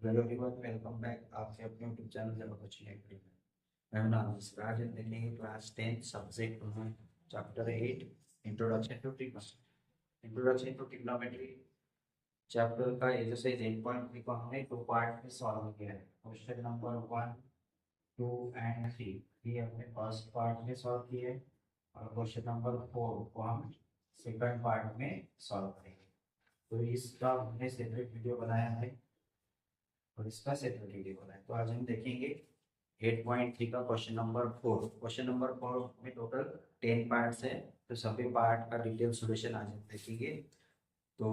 Hello everyone, welcome back आपके अपने YouTube channel जब बच्ची एक्टिव में। मैं नाम राज देने class 10 subject chapter 8 introduction to trigonometry. Introduction to trigonometry chapter का एक्सरसाइज 8.3 को हमने दो पार्ट में सॉल्व किया है। क्वेश्चन नंबर 1, 2 एंड 3 ये हमने फर्स्ट पार्ट में सॉल्व किए और क्वेश्चन नंबर 4 को हम सेकंड पार्ट में सॉल्व करेंगे। तो इसका हमने सेपरेट वीडियो बनाया है और इसका सेपरेट वीडियो बनाया। तो आज हम देखेंगे 8.3 का क्वेश्चन नंबर 4। क्वेश्चन नंबर 4 में टोटल 10 पार्ट्स है, तो सभी पार्ट का डिटेल सॉल्यूशन आज हम देखेंगे। तो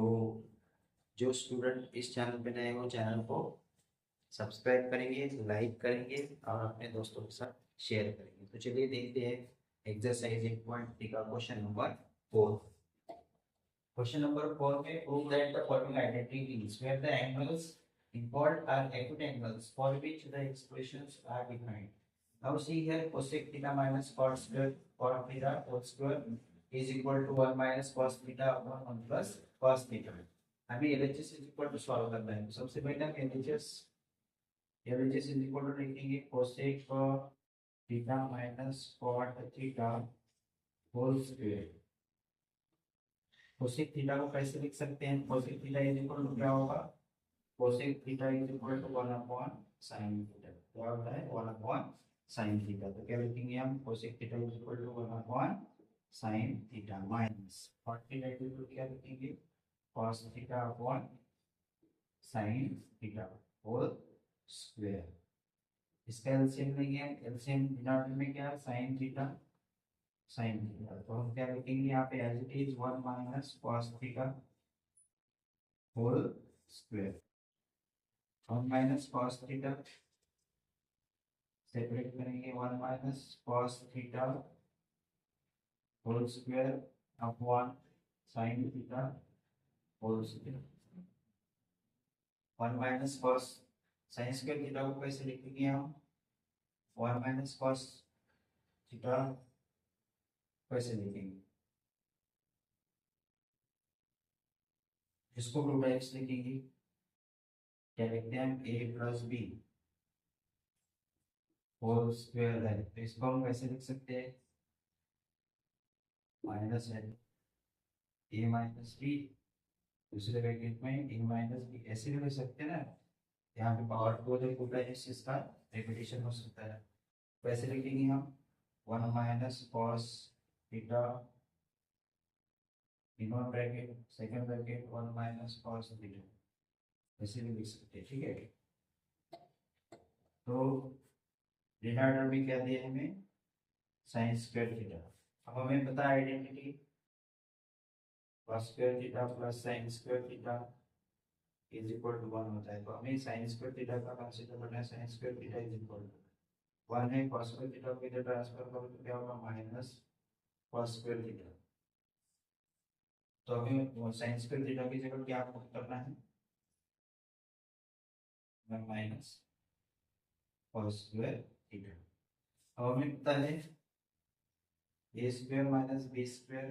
जो स्टूडेंट इस चैनल पे नए हो चैनल को सब्सक्राइब करेंगे, लाइक करेंगे और अपने दोस्तों के साथ शेयर करेंगे। तो चलिए देखते हैं एक्सरसाइज 8.3 का क्वेश्चन नंबर 4। क्वेश्चन नंबर 4 में prove that the following identities where the angles involved are acute angles for which the expressions are defined. Now see here cosec theta minus cos square cot theta whole square is equal to 1 minus cos theta upon 1 plus cos theta. हमें LHS is equal to solve करना है। तो सबसे पहले हम LHS is equal to लिखेंगे cosec theta minus cot theta whole square। cosec theta को कैसे लिख सकते हैं? cosec theta is equal to क्या होगा? cosec theta is equal to 1 upon sin theta। क्या होता है? 1 upon sin theta। तो क्या लिखेंगे हम? cosec theta is equal to 1 upon sin theta minus cot theta is equal to क्या लिखेंगे? cos theta upon sin theta whole square। इसका एलसीएम लेंगे हम। एलसीएम डिनोमिनेटर में क्या है? sin theta sin theta। तो हम क्या लिखेंगे यहाँ पे? As it is 1 minus cos theta whole square। 1 minus cos theta separate करेंगे। 1 minus cos theta whole square upon sin theta whole square। 1 minus cos sin square theta को कैसे लिखेंगे हम? 1 minus cos theta कैसे लिखेंगे? इसको रूट x लिखेंगे। क्या लिखते हैं हम? a plus B whole square है। तो इसको हम कैसे लिख सकते हैं? माइनस है a माइनस बी दूसरे ब्रैकेट में a माइनस बी, ऐसे भी लिख सकते हैं ना। यहाँ पे पावर को देखो इसका रिपीटेशन हो सकता है। कैसे लिखेंगे हम? 1 minus cos theta in one bracket second bracket 1 minus cos theta, ऐसे भी लिख सकते हैं। ठीक है। तो डिनोमिनेटर में क्या दिया हमें? sin square theta. अब हमें पता है identity cos square theta plus sin square theta is equal to 1 होता है। तो हमें sin स्क्वायर थीटा का कंसीडर करना है। sin square theta is equal to 1 है। cos स्क्वायर थीटा को इधर ट्रांसफर करो तो क्या होगा? Minus cos square theta. तो हमें sin स्क्वायर थीटा की जगह क्या करना है? Minus cos square theta. अब हमें पता है a square minus b square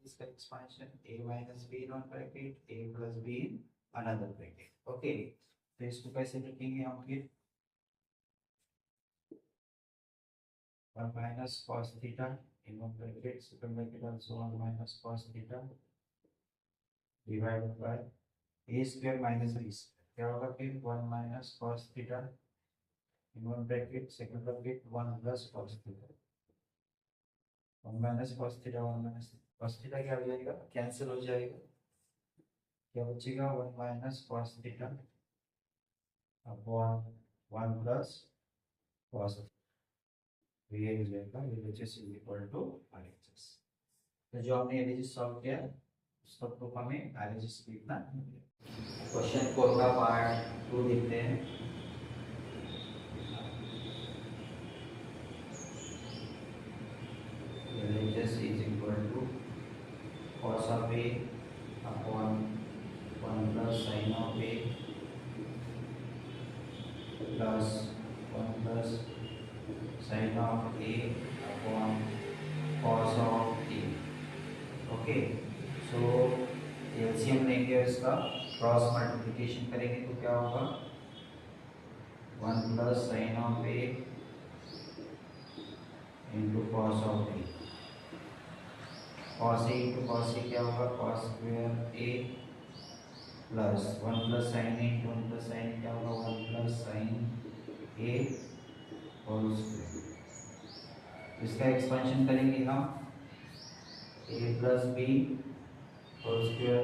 इसका expansion a minus b in one bracket a plus b in another bracket. Okay, तो इसको कैसे लिखेंगे हम फिर? 1 minus cos theta in one bracket second bracket also 1 minus cos theta divided by a square minus b square. क्या होगा फिर? 1 minus cos theta in one bracket second bracket 1 plus cos theta 1 minus cos theta 1 minus cos theta क्या हो जाएगा? Cancel हो जाएगा। क्या बचेगा? 1 minus cos theta upon 1 plus cos theta. ये हो जाएगा LHS is equal to RHS। तो जो हमने LHS सॉल्व किया उसका प्रूफ हमें RHS लिखना है। क्वेश्चन 4 का पार्ट 2 देखते हैं। LHS is equal to cos of A upon 1 plus sin of A plus 1 plus sin of A upon cos of A। Okay, so LCM लेंगे इसका, क्रॉस मल्टीप्लिकेशन करेंगे तो क्या होगा? One plus sine of A into cos of A. Cos A into cos A क्या होगा, cos square ए plus one plus sine ए into one plus sine क्या होगा, वन प्लस साइन ए होल स्क्वायर। इसका expansion करेंगे हम A plus B whole square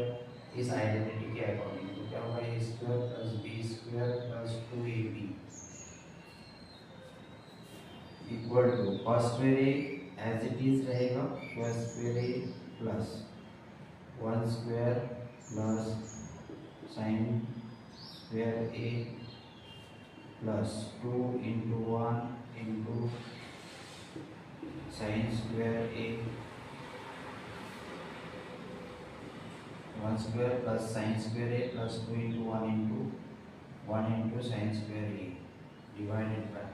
इस identity के according, तो क्या होगा A square plus B square plus 2ab equal to cos square A as it is रहेगा, cos square A plus one square plus sine square A plus 2 into 1 into sine square A, one square plus sine square A plus 2 into 1 into sine square A divided by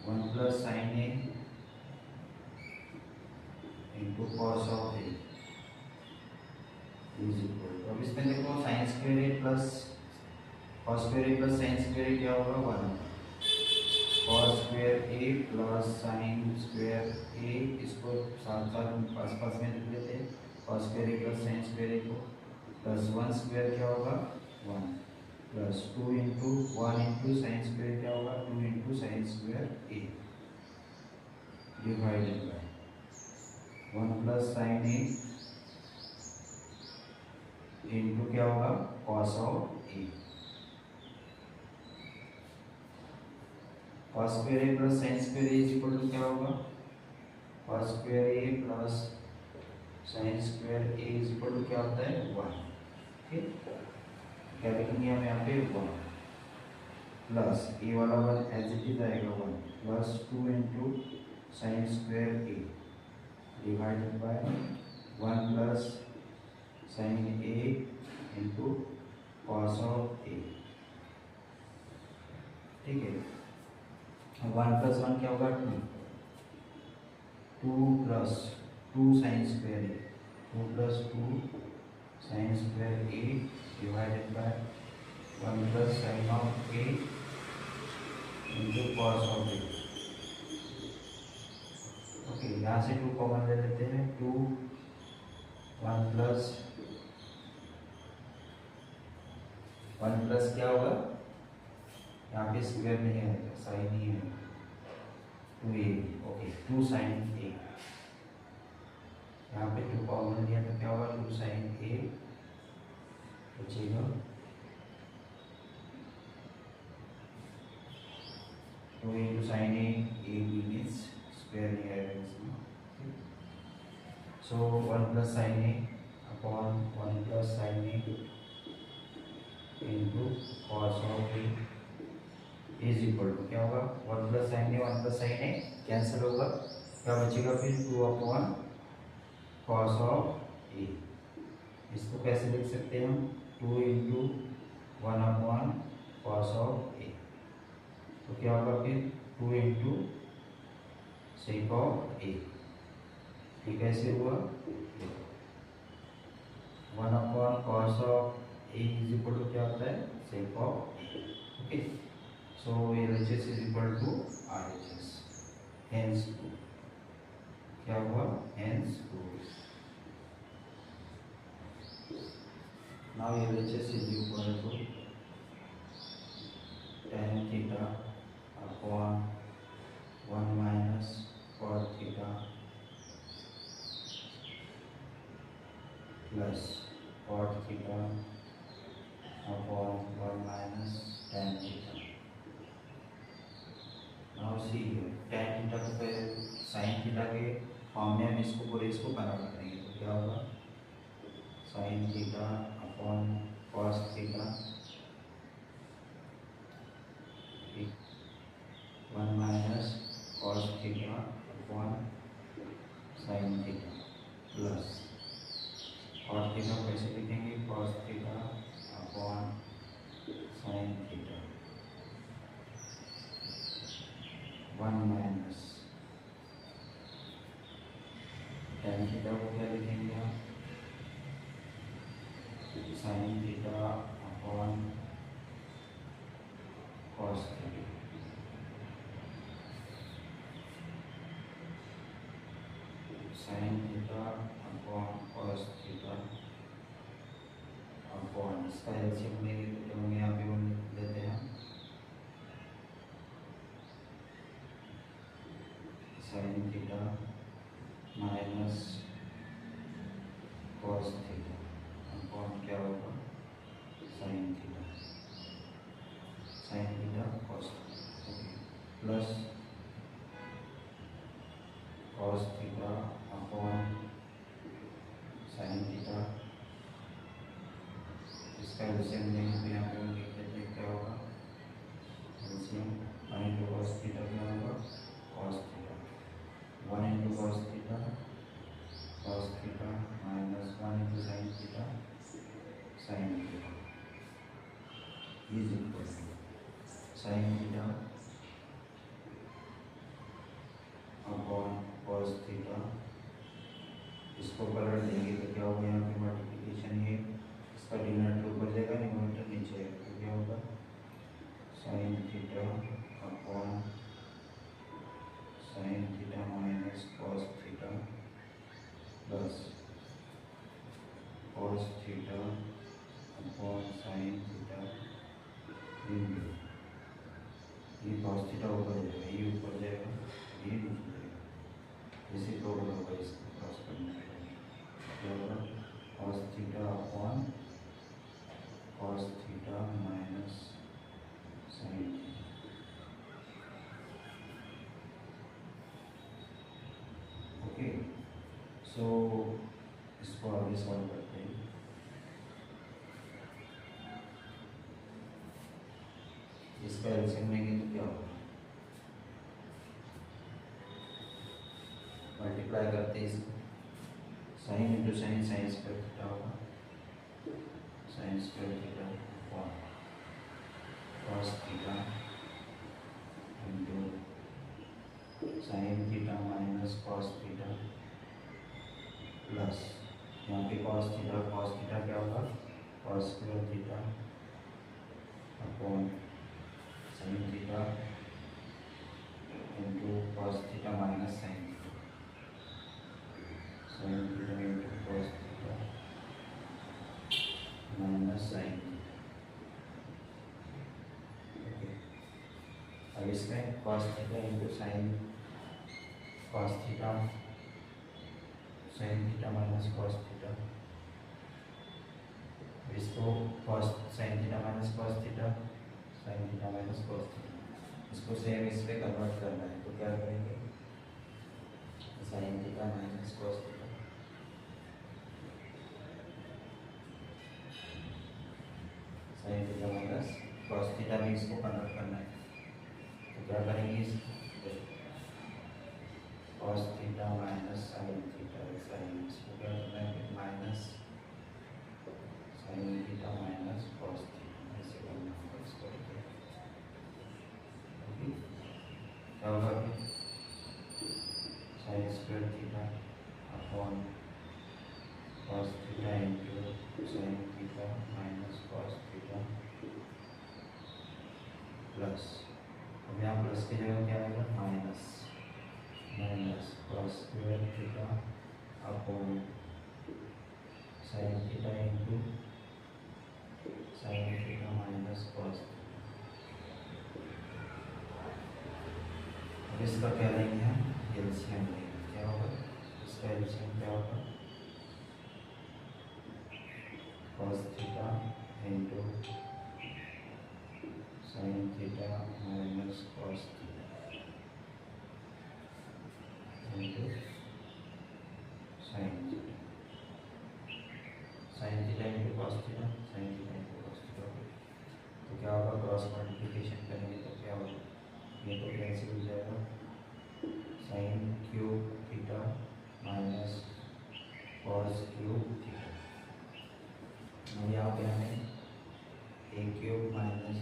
one plus sine A into cos of A is equal to, अब इसमें देखो sine square A plus cos square A plus sine square a क्या होगा 1, cos square ए plus sine square ए, इसको साथ साथ पास पास में लिख लेते हैं, cos square A plus sine square a को प्लस वन स्क्वायर क्या होगा 1 plus 2 into 1 into sine square क्या होगा 2 into sine square A divided by 1 plus sine A into क्या होगा cos of A. Cos square A plus sine square A is equal to क्या होगा, cos square A plus sine square A is equal to क्या होता है 1। ठीक, क्या लिखेंगे हम यहाँ पे 1 प्लस ए वाला 1 एज इट इज आएगा 1 plus 2 into sine square A divided by 1 plus sine A into cos of ए। ठीक है, 1 प्लस 1 क्या होगा 2, 2 plus 2 sine square A, 2 plus 2 sine square A divided by 1 plus sine of A into cos of A. Okay, यहाँ से 2 common ले लेते हैं, 2 1 plus क्या होगा, यहाँ पे स्क्वायर नहीं है, साइन ही है 2ab। ओके, 2 साइन ए, यहाँ पे 2 कॉमन लिया तो क्या होगा 2 साइन ए बचेगा 2 into sine A B means square नहीं आएगा इसमें। सो 1 plus sine A upon 1 plus sine A into cos of A is equal to क्या होगा 1 प्लस साइन ए कैंसिल होगा, क्या बचेगा फिर 2 अपॉन कॉस ऑफ ए। इसको कैसे लिख सकते हैं हम, 2 into 1 upon cos of a, तो क्या होगा फिर 2 इंटू सेक ऑफ ए। ये कैसे हुआ, 1 upon cos of A is equal to क्या होता है sec of A. Okay, so LHS is equal to RHS, hence 2 क्या हुआ, hence 2। now LHS is equal to tan theta upon 1 minus cot theta plus cot theta upon 1 minus tan theta। now see tan theta को पहले sine theta के form में हम इसको पूरे इसको बराबर करेंगे, तो क्या होगा sign theta upon cos theta 1 minus cos theta upon sine theta plus cos theta कैसे लिखेंगे cos theta upon sine theta 1 minus tan theta को क्या लिखेंगे हम sign theta upon cos theta sine theta upon cos theta upon, इसका LCM लेंगे तो क्या होंगे, यहाँ पे हम लिख लेते हैं sign theta minus cos theta upon क्या होगा, sine theta cos plus cos theta upon sine theta, इसका एलसीएम लेंगे तो यहाँ पे हम लिख लेते हैं क्या होगा, एलसीएम 1 इंटू कॉस थीटा क्या होगा, cos theta 1 into cos theta minus 1 into sine theta is equal to sine theta upon cos theta, इसको कलर देंगे तो क्या होगा, यहाँ पे मल्टीप्लिकेशन है, इसका डिनोमिनेटर ऊपर जाएगा, न्यूमरेटर नीचे आएगा, तो क्या होगा sign theta upon sine theta minus cos theta plus cos theta upon sine theta into, ये कॉस थीटा ऊपर जाएगा, ये ऊपर जाएगा, ये नीचे जाएगा, इसी प्रॉब्लम होगा इसको क्रॉस करने के लिए, क्या होगा cos theta upon cos theta minus sine theta. Okay, so इसको आगे सॉल्व करते हैं। इसका एलसीएम लेंगे तो क्या होगा, मल्टीप्लाई करते हैं इसको, sine into sine sine square theta होगा, sine square theta upon cos theta into sine theta minus cos theta plus, यहाँ पे कॉस थीटा क्या होगा, cos square theta upon sine theta into cos theta minus sine theta into cos theta minus sine theta. Okay, अब इसमें cos theta into sine theta minus cos theta, इसको cos sine theta minus cos theta इसको same इस पे convert करना है, तो क्या करेंगे, sine theta minus cos theta sine theta minus cos theta में इसको कन्वर्ट करना है, तो क्या करेंगे, cos theta minus sine theta इसको क्या करना है, minus sine theta minus cos theta ऐसे करना होगा, इसको क्या होगा, sine square theta upon cos theta into sine theta minus cos theta plus, अब यहाँ प्लस की जगह क्या आएगा, minus cos square theta upon sine theta into sine theta minus cos theta. अब इसका क्या लेंगे हम, एलसीएम लेंगे, क्या होगा, इसका एलसीएम क्या होगा, cos theta into sine theta minus cos theta into sine theta into cos theta तो क्या होगा, क्रॉस मल्टीप्लिकेशन करेंगे तो क्या होगा, ये तो कैंसिल हो जाएगा, sine cube theta minus cos cube theta, यहाँ पे हमें a cube minus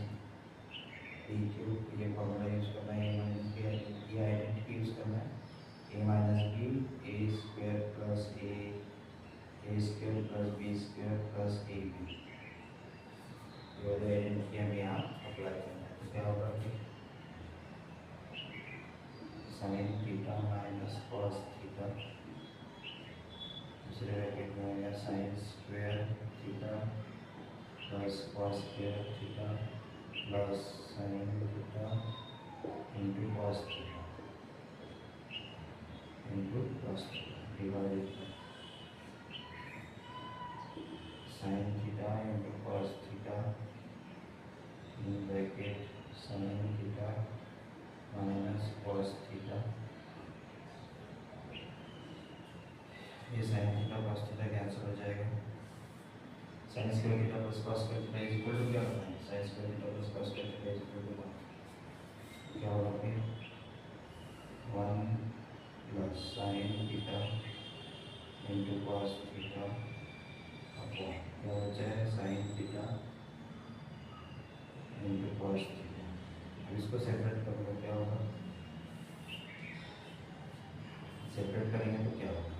b cube ये फॉर्मूला यूज़ करना है, ए माइनस बी ये आइडेंटिटी यूज़ करना है, a minus b a square plus a square plus B square plus a b, ये वाली आइडेंटिटी हमें यहाँ अप्लाई करना है, तो क्या होगा कि sign theta minus cos theta दूसरे ब्रैकेट में हो गया sign square theta plus cos square theta plus sine theta into cos theta into cos theta divided sin theta into cos theta in bracket sin theta minus cos theta. ये sin theta cos theta cancel हो जाएगा. sin square theta plus cos square theta is equal to क्या होता है? sin square theta plus cos square theta is equal to 1. क्या होगा फिर? 1 plus sin theta into cos theta upon क्या बचा है sign theta into cos theta. अब इसको सेपरेट कर लो क्या होगा. सेपरेट करेंगे तो क्या होगा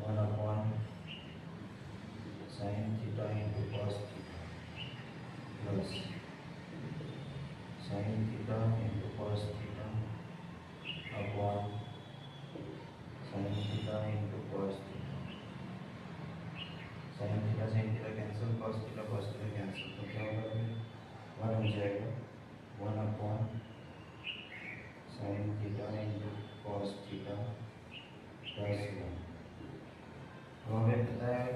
1 upon sine theta into cos theta plus sine theta into cos theta upon sine theta into cos theta. Sine theta cancel cos theta cancel तो क्या होगा फिर 1 हो जाएगा 1 upon sine theta into cos theta plus 1. तो हमें पता है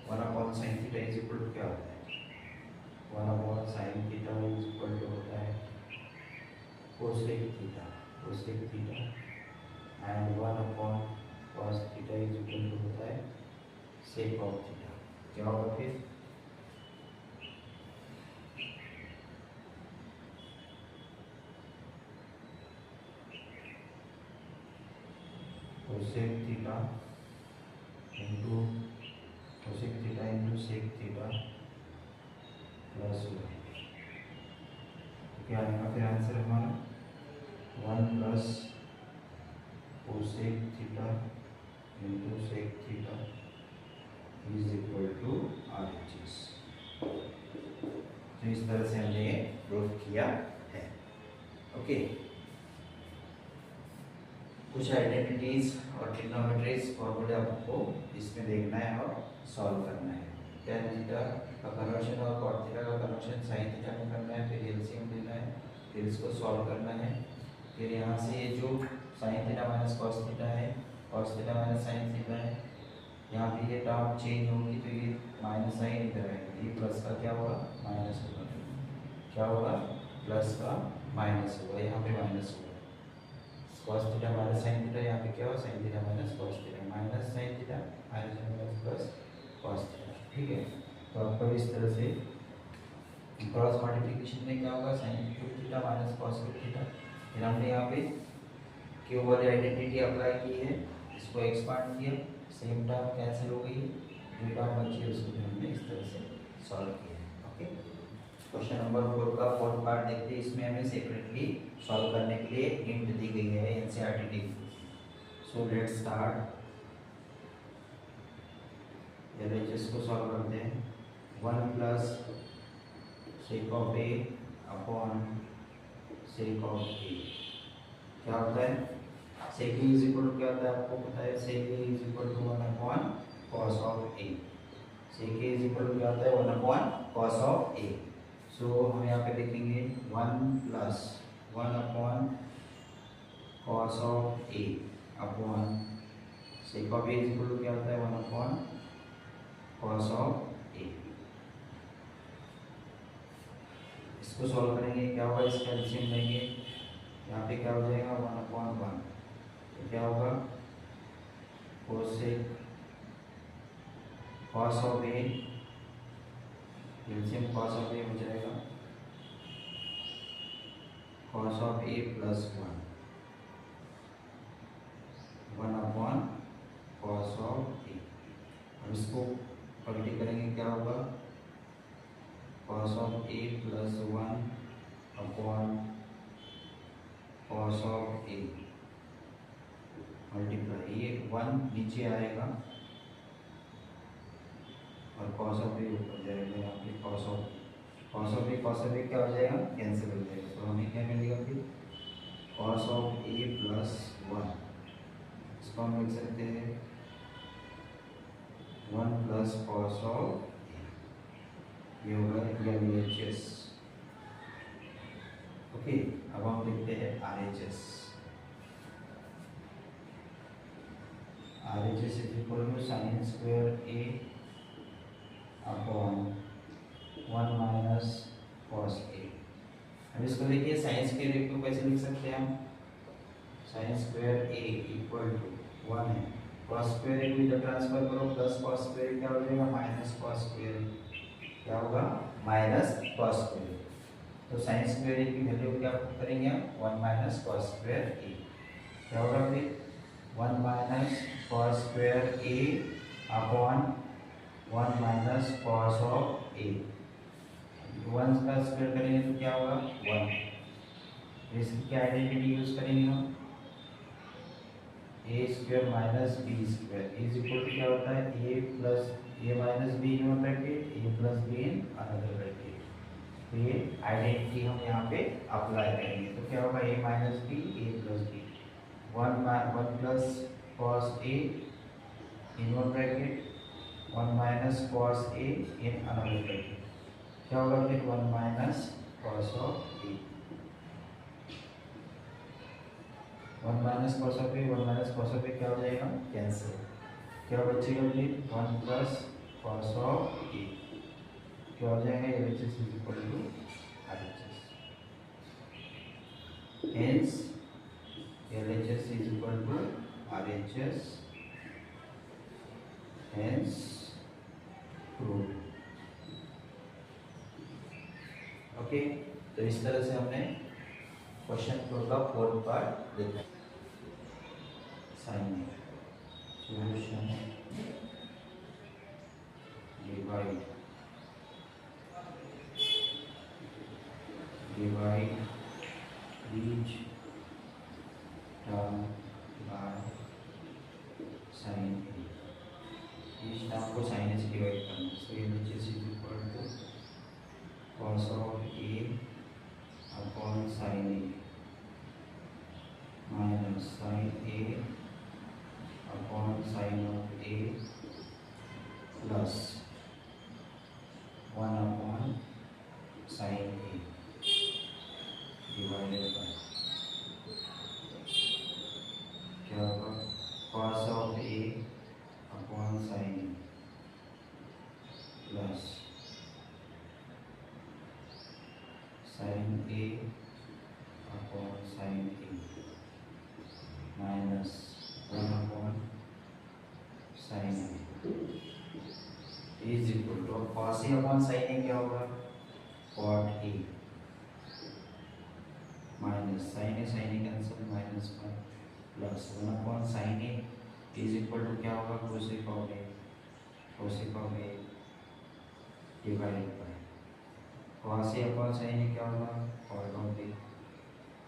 1 upon sine theta is equal to क्या होता है 1 upon sine theta is equal to होता है cosec theta and 1 upon cos theta is equal to होता है सेक ऑफ थीटा. क्या होगा फिर cosec theta into sec theta plus 1. क्या आएगा फिर आंसर हमारा 1 plus cosec theta into sec theta is equal to RHS. तो इस तरह से हमने ये प्रूफ किया है. ओके, कुछ आइडेंटिटीज और ट्रिग्नोमेट्रीज फॉर्मूले आपको इसमें देखना है और सॉल्व करना है. tan थीटा का कन्वर्शन और cot थीटा का कन्वर्शन sin थीटा में करना है. फिर एलसीएम लेना है, फिर इसको सॉल्व करना है. फिर यहाँ से ये जो sin theta minus cos theta है, cos theta minus sin theta है, यहाँ पे ये टर्म चेंज होगी तो ये माइनस साइन इधर आएगा. ये प्लस का क्या होगा माइनस होगा. क्या होगा प्लस का माइनस होगा. यहाँ पे माइनस होगा. cos theta minus sin theta, यहाँ पे क्या होगा sin theta minus cos theta minus sin theta minus plus cos theta. ठीक है, तो आपको इस तरह से क्रॉस मल्टीप्लिकेशन में क्या होगा sin cube theta minus cos cube theta. फिर हमने यहाँ पे क्यूब वाली आइडेंटिटी अप्लाई की है, इसको एक्सपांड किया, सेम टर्म कैंसिल हो गई, जो टर्म बची है उसको भी हमने इस तरह से सॉल्व किया. ओके, क्वेश्चन नंबर 4 का फोर्थ पार्ट देखते हैं. इसमें हमें सेपरेटली सॉल्व करने के लिए हिंट दी गई है NCERT. So let's start. LHS को सॉल्व करते हैं. 1 plus sec of A upon sec of a क्या होता है. सेक इज इक्वल टू क्या होता है आपको पता है. Sec is equal to 1 upon cos of a. Sec is equal to क्या होता है 1 upon cos of A. So हम यहाँ पे लिखेंगे 1 plus 1 upon cos of A upon sec of A is equal to क्या होता है 1 अपॉन कॉस ऑफ ए. इसको सॉल्व करेंगे क्या होगा, इसका एलसीएम लेंगे. यहाँ पे क्या हो जाएगा 1 अपॉन 1 तो क्या होगा cosec cos of a. LCM cos of a हो जाएगा cos of A plus 1 upon cos of a. अब इसको पलटी करेंगे क्या होगा cos of A plus 1 upon cos of a multiply. ये 1 नीचे आएगा और कॉस ऑफ ए ऊपर जाएगा. यहाँ पे कॉस ऑफ ए क्या हो जाएगा कैंसिल हो जाएगा. तो हमें क्या मिलेगा फिर कॉस ऑफ ए प्लस 1. इसको हम लिख सकते हैं वन प्लस कॉस ऑफ ये होगा LHS। ओके, अब हम देखते हैं RHS। RHS is equal to sine square A upon 1 minus cos A। अब इसको देखिए साइन स्क्वायर A को कैसे लिख सकते हैं हम? Sine square A equal to 1 है, कॉस स्क्वायर A को इधर ट्रांसफर करो, प्लस कॉस स्क्वायर क्या हो जाएगा, माइनस कॉस स्क्वायर क्या होगा, माइनस कॉस स्क्वायर। तो साइन स्क्वायर A की वैल्यू क्या करेंगे हम, 1 माइनस कॉस स्क्वायर A क्या होगा फिर 1 minus cos square A upon 1 minus cos of A। 1 का स्क्वायर करेंगे तो क्या होगा 1। इसकी क्या आइडेंटिटी यूज करेंगे हम, a square minus b square is equal to क्या होता है a plus a minus b in one bracket a plus b in another bracket. तो ये आइडेंटिटी हम यहाँ पे अप्लाई करेंगे तो क्या होगा a minus b a plus b 1 plus cos a in one bracket 1 minus cos a in another bracket क्या होगा फिर 1 minus cos of a. 1 minus cos of a 1 minus cos of a क्या हो जाएगा, कैंसिल। क्या बचेगा फिर 1 plus cos of a क्या हो जाएगा, LHS is equal to RHS। Hence LHS is equal to RHS, hence proved. Okay, तो इस तरह से हमने क्वेश्चन 4 का 4th पार्ट देखा। Sine solution divide each term by sin A। each term को sin A से डिवाइड करना, so LHS is equal to cos of A upon sin A minus sin A upon sin of A plus 1 upon sin A divided by क्या होगा cos of A upon sin A plus sin A upon sin A minus 1 upon sin A is equal to cos A upon sin A क्या होगा cot A minus sin A cancel minus 1 plus 1 upon sin A is equal to क्या होगा cosec of A divided by cos A upon sin A क्या होगा cot of A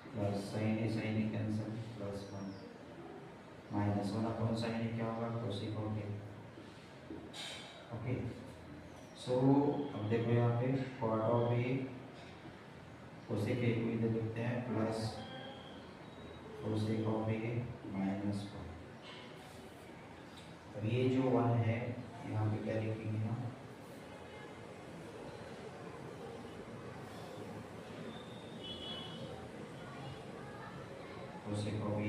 plus sin A cancel plus 1 minus 1 upon sin A क्या होगा cosec of A। Okay, so अब देखो यहाँ पे cot of A cosec A को इधर लिखते हैं plus cosec of A minus 1। अब ये जो 1 है यहाँ पे क्या लिखेंगे ना, cosec of A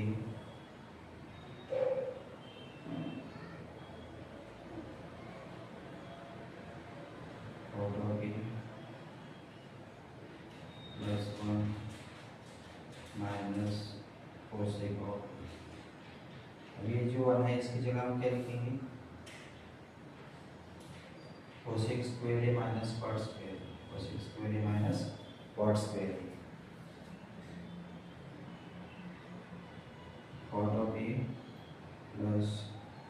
cot of A plus 1 minus cosec of A। अब ये जो 1 है इसकी जगह हम क्या लिखेंगे cosec square A minus cot square A, cosec square A minus cot square A cot of A plus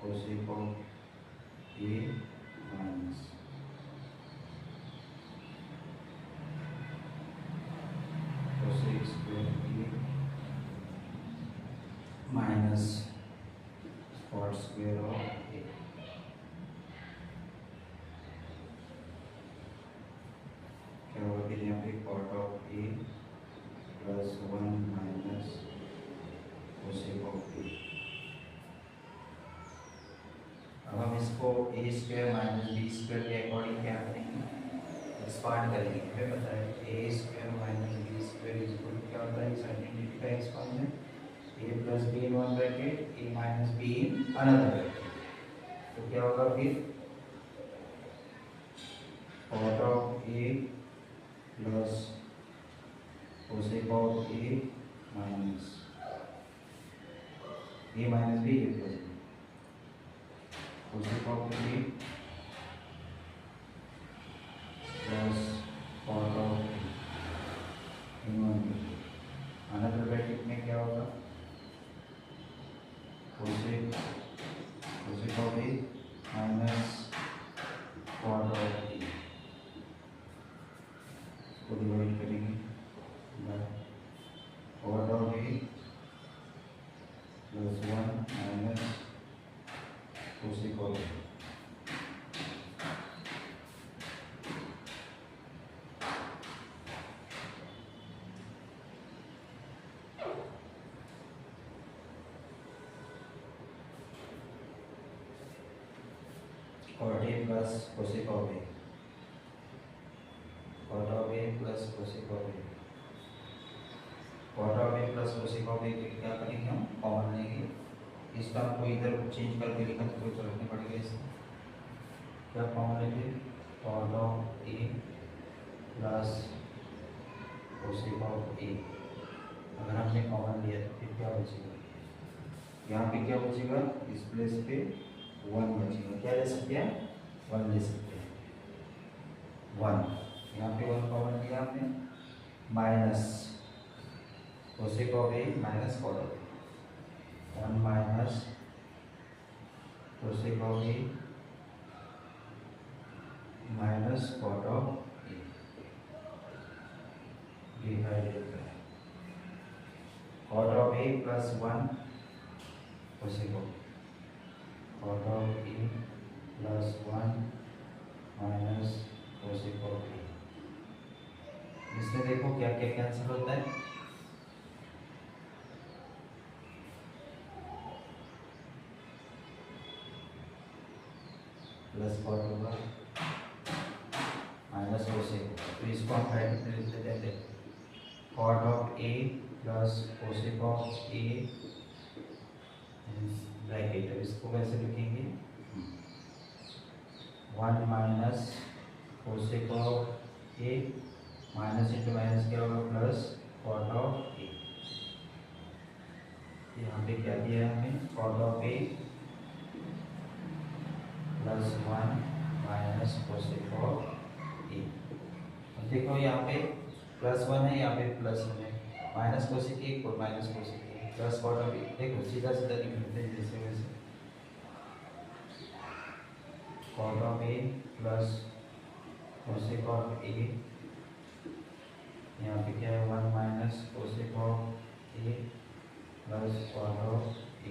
cosec of A minus cosec square A minus cot square of A। क्या होगा फिर यहाँ पे cot of A plus 1 minus cosec of A। अब हम इसको A square expand करेंगे, हमें पता है a square minus b square is equal to क्या होता है इस आइडेंटिटी का expansion, a plus b in one bracket a minus b in another bracket. तो क्या होगा फिर cot of A plus cosec of a minus b plus cosec of A plus cot of a in one bracket. Another bracket में क्या होगा cosec of a minus cot of a, इसको divide करेंगे bye cot of A plus 1 minus cosec of A. cot a plus cosec of a, cot of a plus cosec of a, cot of a plus cosec of a क्या करेंगे हम common लेंगे, इस term को इधर change करके लिखा तो कोई फर्क नहीं पड़ेगा इससे। क्या कॉमन लेंगे cot of a plus cosec of a, अगर हमने कॉमन लिया तो फिर क्या बचेगा, यहाँ पे क्या बचेगा इस प्लेस पे 1 बचेगा। क्या ले सकते हैं 1 ले सकते हैं 1, यहाँ पे 1 कॉमन लिया आपने minus cosec of a minus cot of a, 1 minus cosec of a minus cot of a divided by cot of A plus 1 cosec of cot of A plus 1 minus cosec of a. इसमें देखो क्या क्या cancel होता है, plus cot होगा minus cosec, तो इसको हम ब्रैकेट में लिख देते हैं cot of A plus cosec of A bracket. अब इसको कैसे लिखेंगे 1 minus cosec of a minus into minus क्या होगा प्लस cot ऑफ ए। यहाँ पे क्या दिया है हमें cot of A plus 1 minus cosec of a. अब देखो यहाँ पे प्लस 1 है, यहाँ पे प्लस 1 है, माइनस cosec ए और minus cosec a plus cot of a. देखो सीधा सीधा लिखते हैं जैसे वैसे cot of A plus cosec of a, यहाँ पे क्या है 1 minus cosec of A plus cot of a.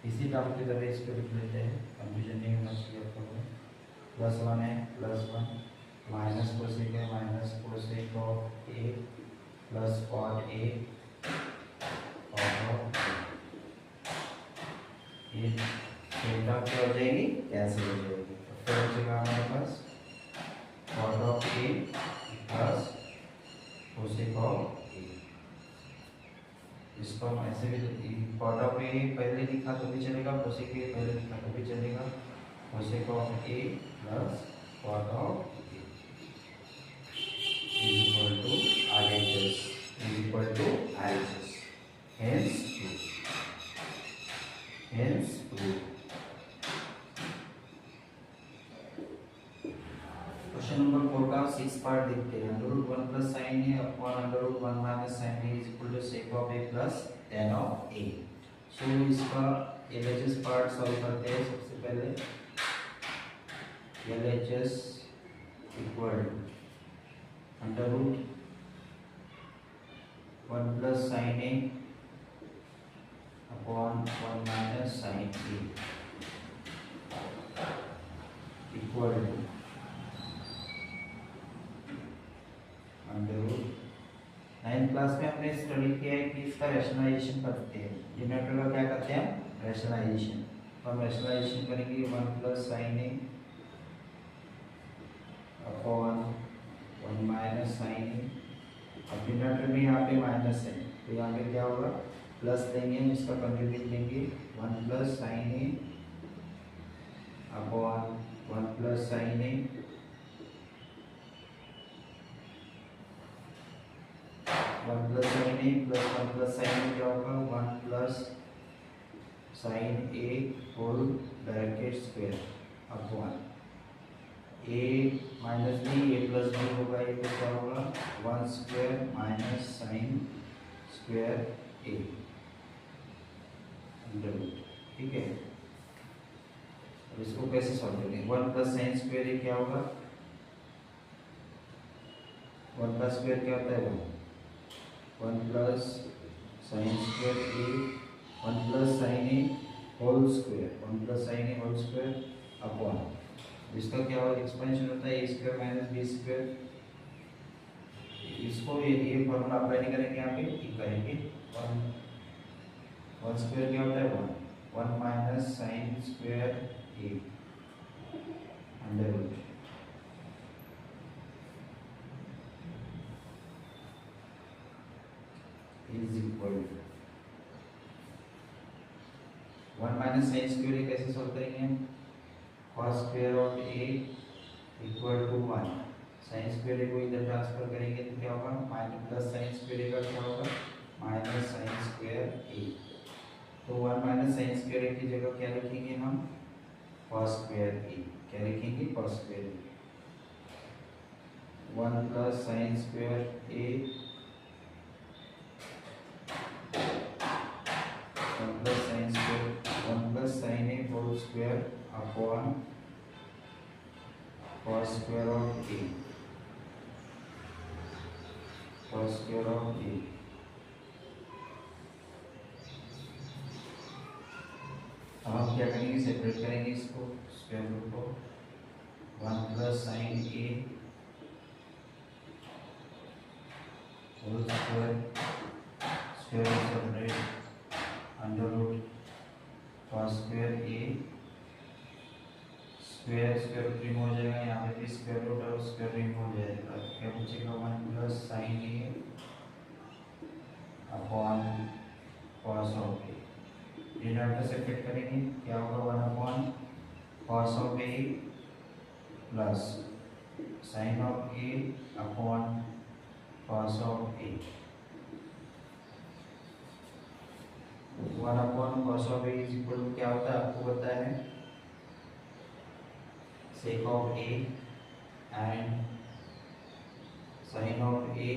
इसी टर्म की तरह इसको लिख लेते हैं, कंफ्यूजन नहीं होना चाहिए आपको। प्लस 1 है प्लस 1 माइनस cosec है minus cosec of A plus cot ए और ये डेल्टा क्या हो जाएगी कैंसिल हो जाएगी। तो फिर बचेगा हमारे पास cot of A plus cosec of a. इसको हम ऐसे भी cot ऑफ ए पहले लिखा तो भी चलेगा, cosec ए पहले लिखा तो भी चलेगा, cosec of A plus cot of A is equal to RHS, is equal to RHS, hence proof, hence proof। Question number 4 का 6 पार्ट देखते हैं। √1 plus sin a upon √1 minus sin a is equal to sec of a plus tan of a। So इसका LHS part solve करते हैं। सबसे पहले LHS equal √1 plus sin a upon 1 minus sin a equal to ninth class में हमने study किया है कि इसका रैशनलाइजेशन करते हैं। डिनोमिनेटर का क्या करते हैं रैशनलाइजेशन। तो हम रैशनलाइजेशन करेंगे 1 plus sin a upon 1 minus sine a, अब डिनोमिनेटर में यहाँ पे माइनस है तो यहाँ पे क्या होगा प्लस लेंगे, इसका कंट्रीब्यूट लेंगे 1 plus sine A upon 1 plus sine A 1 plus sine A plus 1 plus sine ए क्या होगा 1 plus sine A whole bracket square upon A minus b a plus B होगा, ये तो क्या होगा 1 square minus sine square a under root. ठीक है, अब इसको कैसे सॉल्व करेंगे 1 प्लस साइन स्क्वायर ए क्या होगा 1 प्लस स्क्वायर क्या होता है 1 plus sine square a 1 plus sine A whole square 1 plus sine A whole square upon इसका क्या होगा एक्सपेंशन होता है a square minus b square, इसको ये फॉर्मूला अप्लाई नहीं करेंगे यहाँ पे ये करेंगे 1 स्क्वायर क्या होता है 1 minus sine square a under root is equal to 1 minus sine square a कैसे सॉल्व करेंगे cos square of A equal to 1 sine square a को इधर ट्रांसफर करेंगे तो क्या होगा minus plus sine square a का क्या होगा माइनस साइन स्क्वायर ए, तो 1 माइनस साइन स्क्वायर ए की जगह क्या लिखेंगे हम cos स्क्वायर ए, क्या लिखेंगे cos square a 1 plus sine square a 1 plus sine square 1 plus sine A whole square upon cos square of a cos square of a. अब हम क्या करेंगे सेपरेट करेंगे इसको स्क्वायर रूट को 1 plus sine A whole square square separate under root cos square a square square root remove हो जाएगा, यहाँ पे भी स्क्वायर रूट और स्क्वायर रिमूव हो जाएगा, क्या बचेगा 1 plus sine A upon cos of a, denominator separate करेंगे क्या होगा 1 upon cos of A plus sine of A upon cos of a 1 upon cos of A is equal to क्या होता है आपको पता है sec of a and sin of a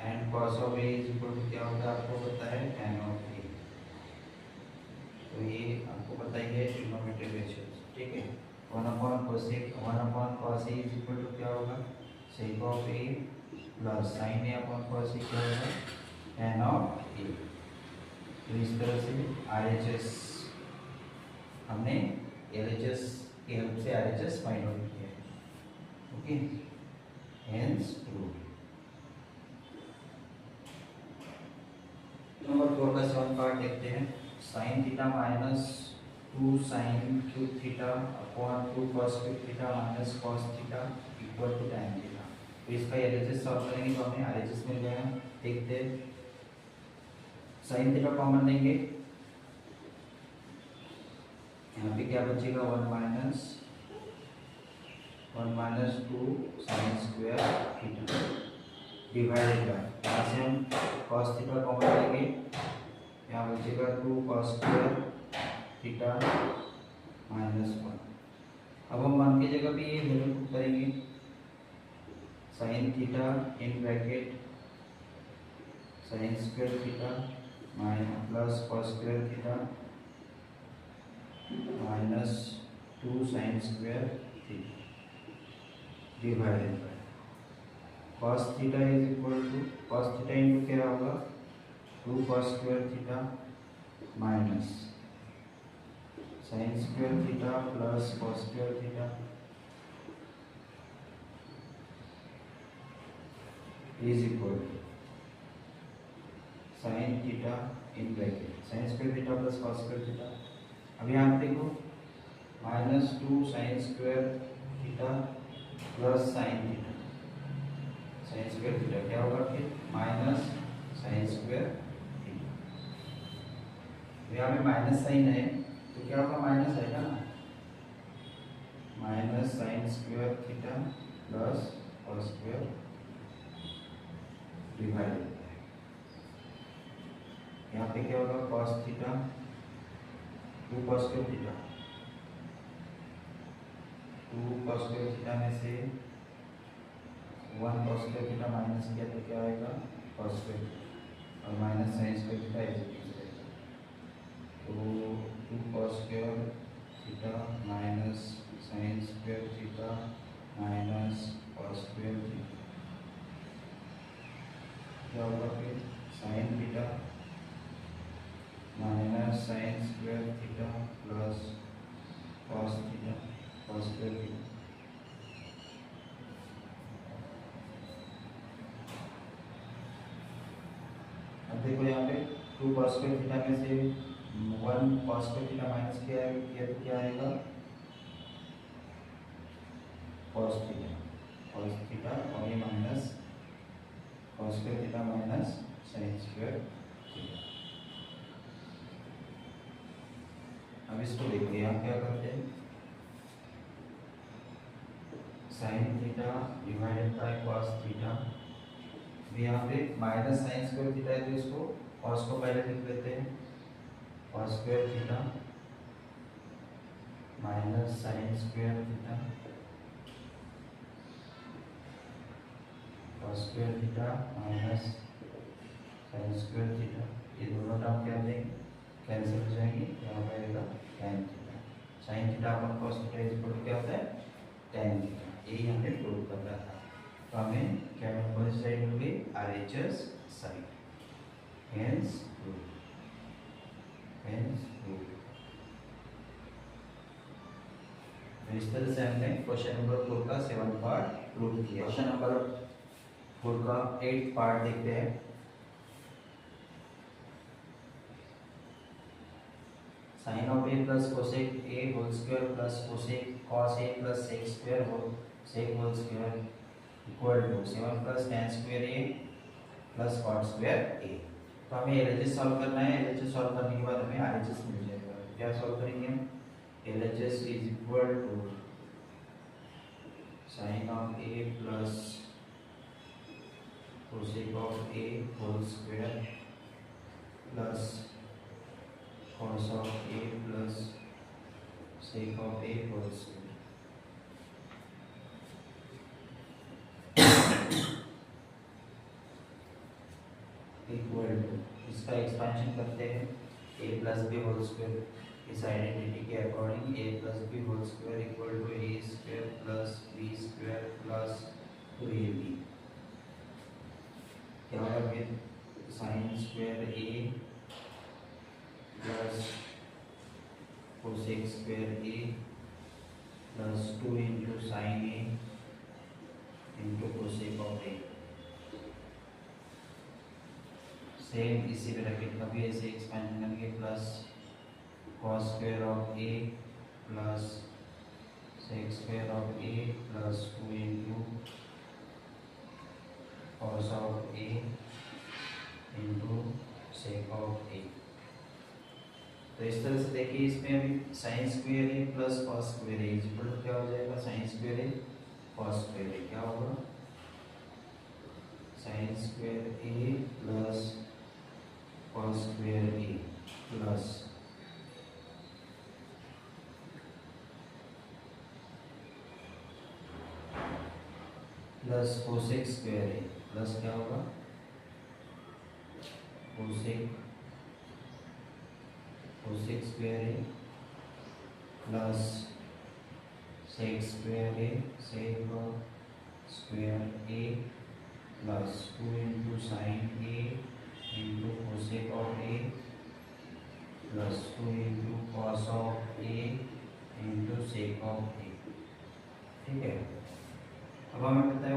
and cos of a is equal to क्या होता है आपको पता है tan of a, तो ये आपको पता ही है ट्रिग्नोमेट्रिक रेशियोज। ठीक है 1 upon cos a is equal to क्या होगा sec of a plus sin a upon cos a क्या होगा tan of a। तो इस तरह से RHS हमने LHS की हेल्प से RHS फाइंड आउट किया है। Okay hence prove. नंबर 4 का 7 पार्ट देखते हैं sin theta minus 2 sin cube theta upon 2 cos cube theta minus cos theta equal to tan theta. तो इसका LHS सॉल्व करेंगे तो हमें RHS मिल जाएगा। देखते हैं sin थीटा कॉमन लेंगे, यहाँ पे क्या बचेगा 1 minus 2 sine square theta divided by, यहाँ से हम cos थीटा कॉमन लेंगे, यहाँ बचेगा 2 cos स्क्वायर थीटा माइनस 1। अब हम मान की जगह भी ये वैल्यू पुट करेंगे sine theta in bracket sine square theta minus plus cos square theta minus 2 sine square theta divided by cos theta is equal to cos theta into क्या होगा 2 cos square theta minus sine square theta plus cos square theta is equal to sine theta in bracket sine square theta plus cos square theta. अब यहाँ देखो minus 2 sine square theta plus sine theta sine square theta क्या होगा फिर minus sine square theta. यहाँ पे minus sign है तो क्या होगा माइनस आएगा ना, minus sine square theta plus cos square divide, यहाँ पे क्या होगा cos theta 2 cos square theta, 2 cos square theta में से 1 कॉस स्क्वायर थीटा माइनस किया तो क्या आएगा कॉस स्क्वायर और माइनस साइन स्क्वायर थीटा रहेगा। तो 2 cos square theta minus sine square theta minus cos square theta क्या होगा फिर sign theta minus sine square theta plus cos theta cos square theta. अब देखो यहाँ पे 2 कॉस स्क्वायर थीटा में से 1 कॉस स्क्वायर थीटा माइनस किया तो क्या आएगा कॉस थीटा और ये minus cos square theta minus sine square theta. अब इसको देखिए यहाँ क्या करते हैं sine theta divided by cos theta, यहाँ पे माइनस साइन स्क्वायर थीटा है तो इसको कॉस को पहले लिख लेते हैं cos square theta minus sine square theta cos square theta minus sine square theta, ये दोनों टर्म क्या देंगे कैंसिल हो जाएंगे, यहाँ पर आएगा tan theta. Sine theta upon cos theta is equal to क्या होता है tan थीटा, यही हमें प्रूव करना था। तो हमें क्या कौन सी साइड होगी RHS साइड, हेंस प्रूव। तो इस तरह से हमने क्वेश्चन नंबर 4 का 7 पार्ट प्रूव किया। क्वेश्चन नंबर 4 का 8 पार्ट देखते हैं। Sine of A plus cosec a whole square plus cosec cos a plus sec square whole square equal to 7 plus tan square A plus cot square a. तो हमें LHS solve करना है, LHS solve करने के बाद हमें RHS मिल जाएगा। क्या सॉल्व करेंगे, LHS is equal to sine of A plus cosec of A whole square plus cos of a plus sec of a whole square equal to, इसका एक्सपेंशन करते हैं a plus B whole square इस identity के according a plus B whole square equal to a square plus B square plus 2ab। क्या होगा फिर sine square a plus cosec square A plus 2 into sine A into cosec of a. Same इसी bracket का भी ऐसे expansion करेंगे plus cos square of A plus sec square of A plus 2 into cos of A into sec of a. तो इस तरह से देखिए इसमें अभी sine square A plus cos square A is equal to क्या हो जाएगा sine square a cos square a. क्या होगा साइन स्क्वायर ए प्लस कॉस स्क्वायर ए प्लस कोसेक स्क्वायर ए प्लस क्या होगा cosec square A plus sec square A plus 2 into sine A into cosec of A plus 2 into cos of A into sec of ए। ठीक है, अब हमें पता है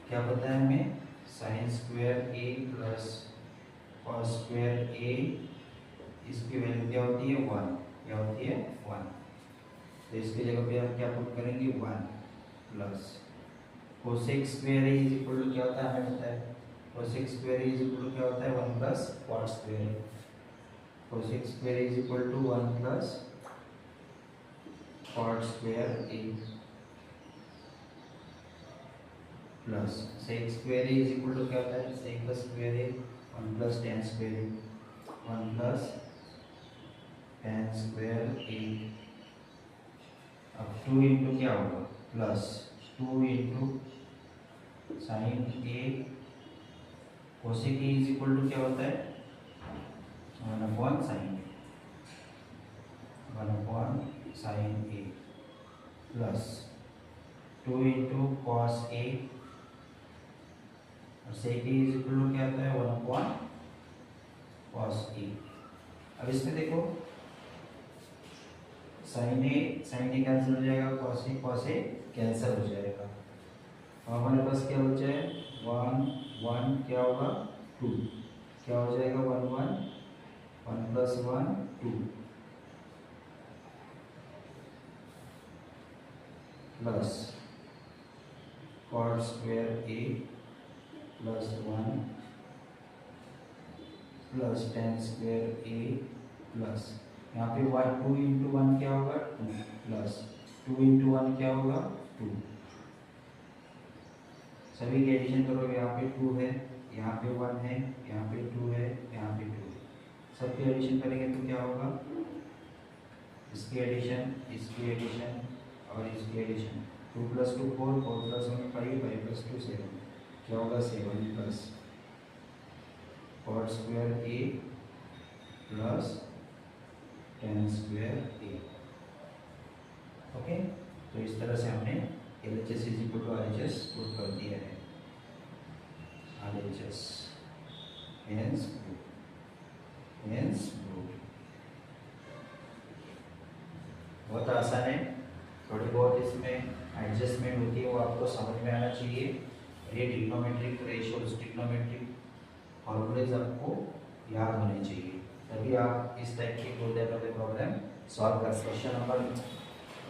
क्या पता है हमें साइन स्क्वायर ए प्लस कॉस स्क्वायर ए इसकी वैल्यू क्या होती है 1, क्या होती है 1। तो इसकी जगह पे हम क्या पुट करेंगे 1 plus cosec square is equal to क्या होता है, हमें पता है cosec square is equal to क्या होता है 1 plus cot square. Cosec square is equal to 1 plus cot square A plus sec square is equal to क्या होता है, सेक का स्क्वायर है 1 प्लस टेन स्क्वायर है 1 प्लस टेन स्क्वायर ए। अब 2 इंटू क्या होगा plus 2 into sine A cosec A is equal to क्या होता है 1 upon sine A, 1 upon sine A plus 2 into cos A और sec A is equal to क्या होता है 1 अपॉन कॉस ए। अब इसमें देखो साइन ए कैंसिल हो जाएगा, कॉस ए कैंसिल हो जाएगा और हमारे पास क्या बचा है 1 1 क्या होगा 2 क्या हो जाएगा 1 1 1 प्लस 1 2 प्लस कॉट स्क्वायर ए प्लस 1 प्लस टेन स्क्वायर ए प्लस यहाँ पे 2 इंटू 1 क्या होगा 2 प्लस 2 इंटू 1 क्या होगा 2। सभी के एडिशन करोगे, यहाँ पे 2 है, यहाँ पे 1 है, यहाँ पे 2 है, यहाँ पे 2 है, सबके एडिशन करेंगे तो क्या होगा इसकी एडिशन और इसकी एडिशन 2 प्लस 2 4 4 प्लस 1 5 5 प्लस 2 7 क्या होगा 7 plus cot square A plus tan square A. Okay, तो इस तरह से हमने LHS is equal to RHS prove कर दिया है। RHS हेंस प्रूव बहुत आसान है, थोड़ी बहुत इसमें एडजस्टमेंट होती है वो आपको समझ में आना चाहिए। ये ट्रिग्नोमेट्रिक रेशियोज ट्रिग्नोमेट्रिक फॉर्मूलेज आपको याद होने चाहिए, तभी आप इस टाइप की टू टाइप वाले प्रॉब्लम सॉल्व कर सकते। क्वेश्चन नंबर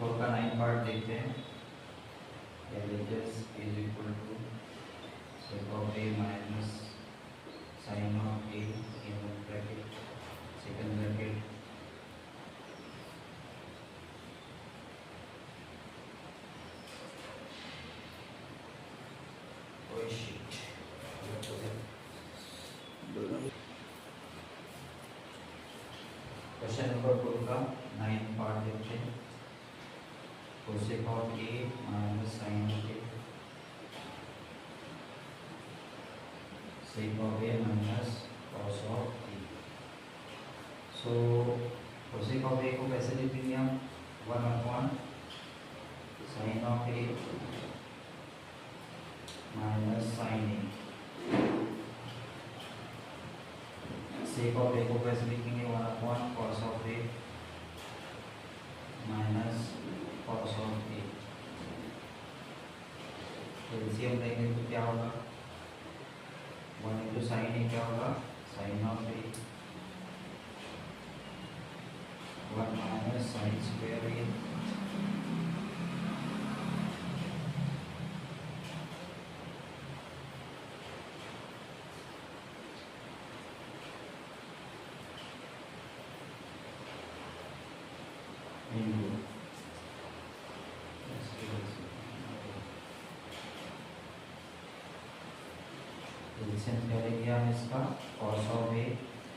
4 का 9 पार्ट देखते हैं। LHS is equal to sec of a minus sine of a in bracket second bracket कोई शीट क्वेश्चन नंबर 4 का 9 पार्ट देखते हैं। Cosec of a minus sine of a sec of a minus cos of A. So cosec of a को कैसे लिखेंगे हम 1 upon sine of a minus sine a. Sec of a को कैसे लिखेंगे 1 upon cos of a minus cos of a. LCM लेंगे तो क्या होगा 1 इंटू साइन ए क्या होगा sine of a 1 minus sine square a करेंगे हम इसका cos of A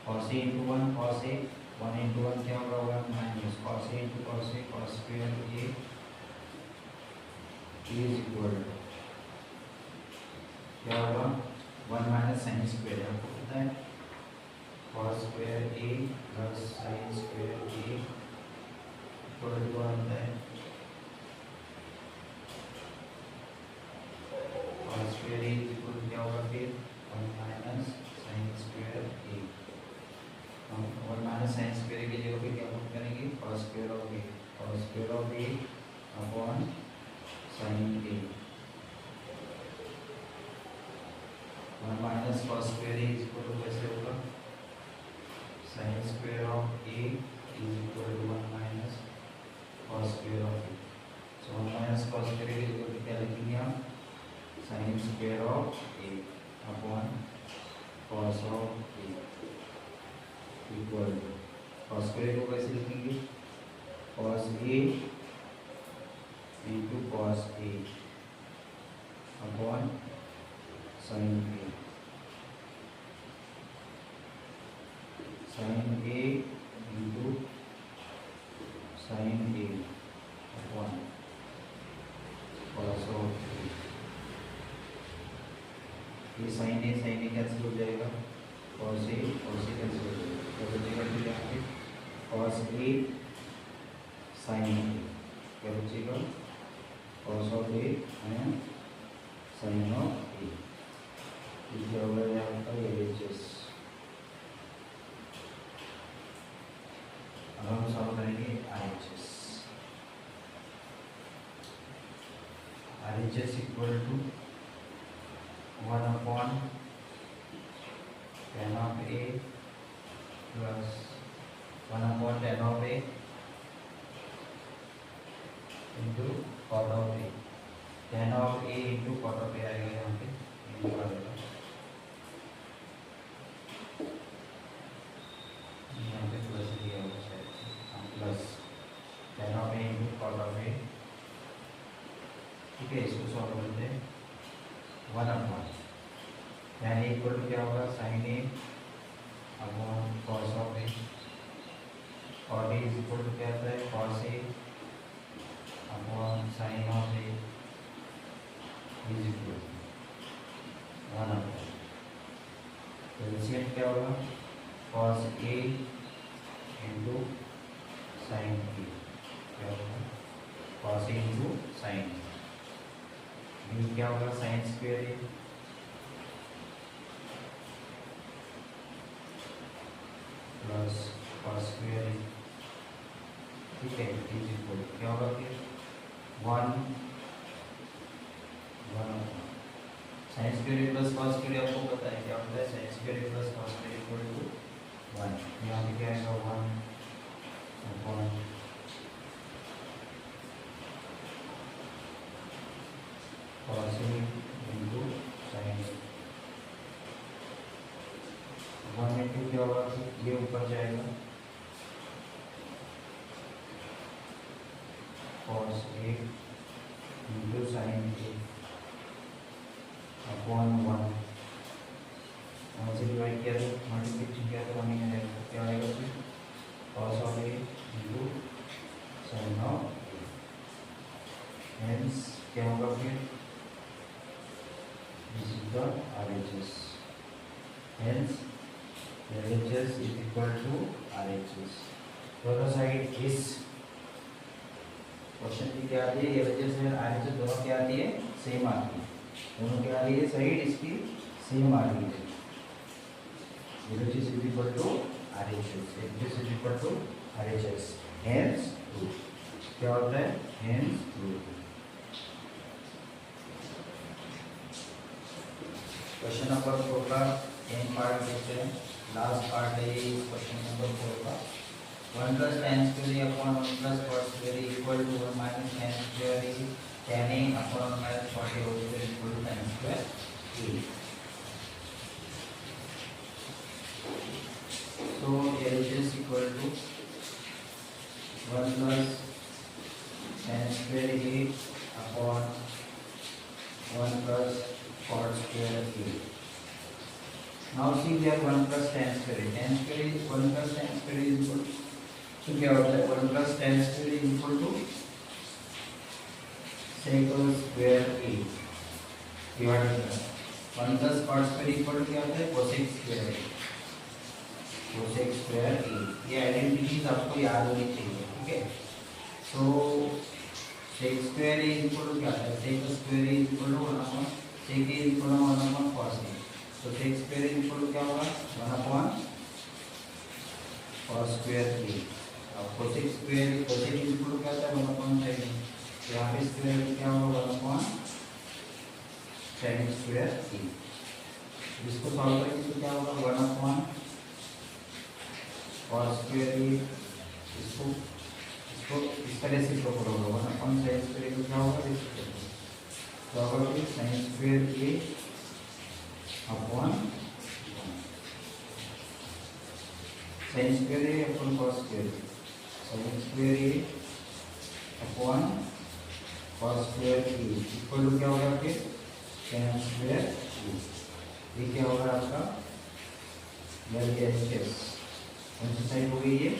cos A into 1 cos a 1 into 1 क्या होगा 1 minus cos A into cos a cos square A is equal to क्या होगा 1 माइनस साइन स्क्वायर आपको पता है cos square A plus sine square A equal to होता है cos square A equal to क्या होगा फिर 1 माइनस साइन स्क्वायर ए। हम 1 माइनस साइन स्क्वायर की जगह पे क्या पुट करेंगे cos square of A upon sine A. 1 minus cos square A is equal to कैसे होगा sine square of A is equal to 1 minus cos square of A. So 1 minus cos square A is equal to क्या लिखेंगे हम sine square of A upon cos of A equal to cos square को कैसे लिखेंगे cos A into cos A upon sine A into sine A upon cos of a. ये sine ए cancel हो जाएगा cos ए cancel हो जाएगा तो बचेगा फिर यहाँ पे कॉस ए साइन ए क्या बचेगा cos of a and sine of a. क्या होगा यहाँ पर एलएचएस। अब हम सॉल्व करेंगे RHS equal to 1 upon tan of A plus 1 upon tan of A into cot of A। tan of A into cot of A आएगा यहाँ पे इंटू आएगा यहाँ पे प्लस दिया होगा शायद से plus tan of A into cot of A। ठीक है इसको सॉल्व करते हैं 1 upon tan A equal to क्या होगा sine A upon cos of A cot A is equal to क्या होता है cos A upon sine of A is equal to 1 upon LCM क्या होगा कॉस ए इंटू साइन ए क्या होगा कॉस ए into sine ए क्या होगा sine square A plus cos square A. ठीक है इज इक्वल क्या होगा फिर 1 sine square A plus cos square A आपको पता है क्या होता है sine square A plus cos square A equal to 1। यहाँ पे क्या आएगा 1 upon cos A into sine A. 1 into क्या होगा ये ऊपर जाएगा कॉस ए इंटू साइन ए अपॉन 1 से डिवाइड किया तो मल्टीप्लिकेशन किया तो हमें आएगा क्या आएगा फिर cos of A into sign of A. Hence क्या होगा फिर this is the RHS। Hence LHS is equal to RHS। दोनों साइड इस क्वेश्चन की क्या आती है LHS और RHS दोनों क्या आती है सेम आती है दोनों क्या आ रही है साइड इसकी सेम आ रही है। LHS is equal to RHS। LHS is equal to RHS। Hence proof क्या होता है hence proof। क्वेश्चन नंबर 4 का एन पार्ट देखते हैं लास्ट पार्ट है ये क्वेश्चन नंबर 4 का 1 plus tan square upon 1 plus cot square equal to 1 minus tan square tan A upon 1 minus cot A whole square equal to tan square A। So LHS equal to 1 plus tan square A upon 1 plus cot square A। Now see there 1 plus tan square A। Tan square is 1 plus tan square is equal to क्या होता है 1 plus tan square is equal to sec square A divided by 1 plus cot square equal to क्या होता है cosec square A। cosec square A ये identities आपको याद होनी चाहिए ठीक है। सो sec square A is equal to क्या है sec square A is equal to 1 upon sec A is equal to 1 upon cos A। तो sec square A is equal to क्या होगा 1 upon cos square A। अब cosec square cosec is equal to क्या होता है 1 upon sin A। यहाँ पे square क्या होगा 1 upon sin square A। इसको सॉल्व करेंगे तो क्या होगा 1 upon cos square A। इसको इसको इस तरह से सॉल्व करोगे 1 upon sin square A क्या होगा क्या होगा कि sine square A upon sine square A upon cos square A, sine square A upon cos square A equal to क्या होगा फिर tan स्क्वायर ए। ये क्या होगा आपका LHS, कौन सी साइड हो गई ये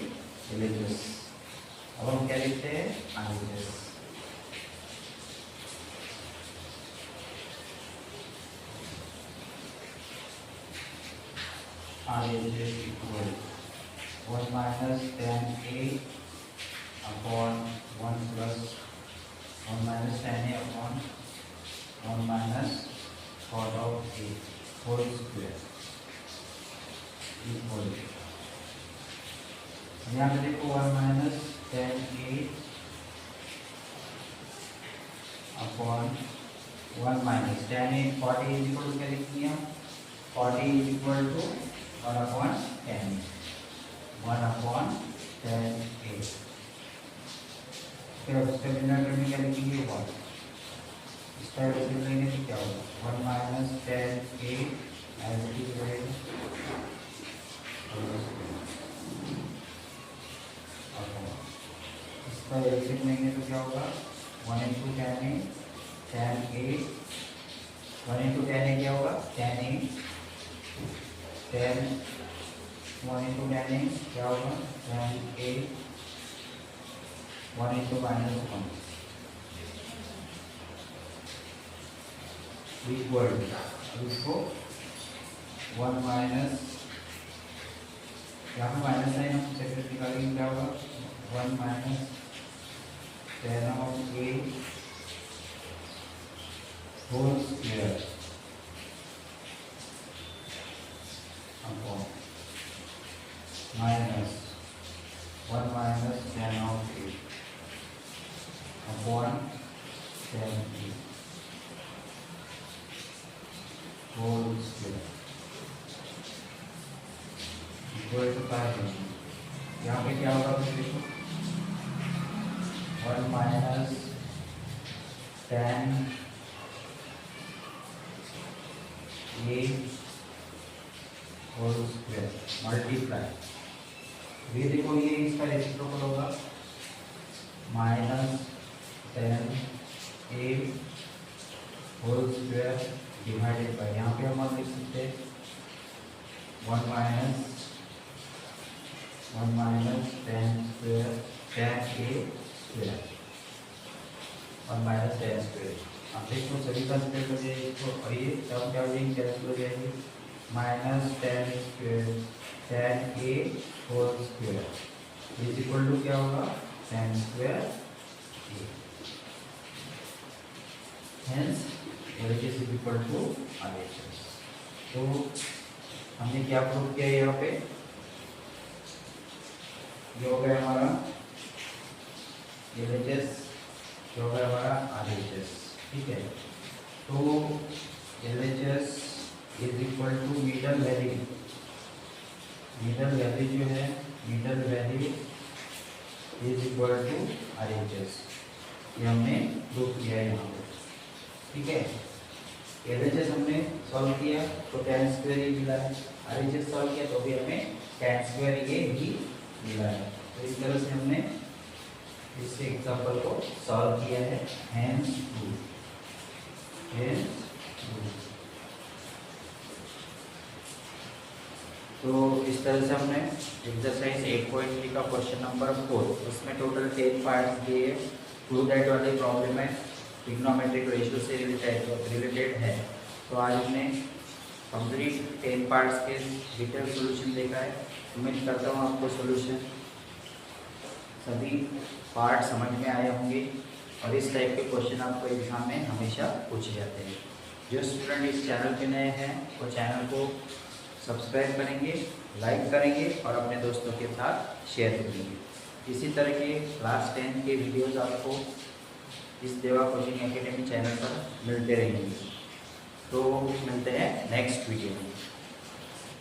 LHS। अब हम क्या लिखते हैं RHS। RHS equal 1 minus tan A upon 1 plus 1 minus tan A upon 1 minus cot of A whole square equal, यहाँ पे देखो 1 minus tan A upon 1 minus tan A cot A is equal to क्या लिखेंगे हम, cot A is equal to 1 upon tan A, 1 upon tan A। फिर उसके denominator में क्या लिखेंगे 1, इसका वैसे लेंगे तो क्या होगा 1 minus tan A as it is रहेगा, इसका एलसीएम लेंगे तो क्या होगा 1 into tan A, tan A 1 into tan A क्या होगा tan A, tan 1 into tan A क्या होगा tan A 1 into minus 1 equal to इसको 1 माइनस, यहाँ पे माइनस साइन हम सेपरेट निकालेंगे क्या होगा 1 minus tan of A whole square upon minus 1 minus tan of A upon tan A whole square equal to 5। यहाँ पे क्या होगा फिर देखो 1 minus tan A whole square multiply, ये देखो ये इसका रेसिप्रोकल होगा minus tan A whole square divided by, यहाँ पे हम लिख सकते हैं 1 minus tan square tan A square 1 minus tan square. अब देखो सभी का स्क्वायर हो जाएगी तो और ये टर्म क्या हो जाएगी कैंसिल हो जाएगी, minus tan square tan A whole square is equal to क्या होगा tan square A, hence LHS is equal to RHS। तो हमने क्या प्रूव किया यहाँ पे, ये हो गया हमारा LHS, ये हो गया हमारा RHS, ठीक है। तो LHS is equal to middle value, middle value जो है middle value is equal to RHS, ये हमने प्रूव किया है यहाँ पे, ठीक है। LHS हमने सॉल्व किया तो tan स्क्वायर ये मिला है, RHS सॉल्व किया तो भी हमें tan स्क्वायर ये भी मिला है। तो इस तरह से हमने इस एग्जांपल को सॉल्व किया है, हेंस तो इस तरह से हमने एक्सरसाइज 8.3 का क्वेश्चन नंबर 4, उसमें टोटल 10 पार्ट्स दिए, प्रूव दैट वाली प्रॉब्लम है ट्रिग्नोमेट्रिक रेशियो से रिलेटेड है। तो आज हमने कंप्लीट 10 पार्ट्स के डिटेल सॉल्यूशन देखा है। उम्मीद करता हूँ आपको सॉल्यूशन सभी पार्ट समझ में आए होंगे और इस टाइप के क्वेश्चन आपको एग्जाम में हमेशा पूछे जाते हैं। जो स्टूडेंट इस चैनल पे नए हैं वो चैनल को सब्सक्राइब करेंगे, लाइक करेंगे और अपने दोस्तों के साथ शेयर करेंगे। इसी तरह के क्लास 10 के वीडियोस आपको इस देवा कोचिंग एकेडमी चैनल पर मिलते रहेंगे। तो मिलते हैं नेक्स्ट वीडियो में।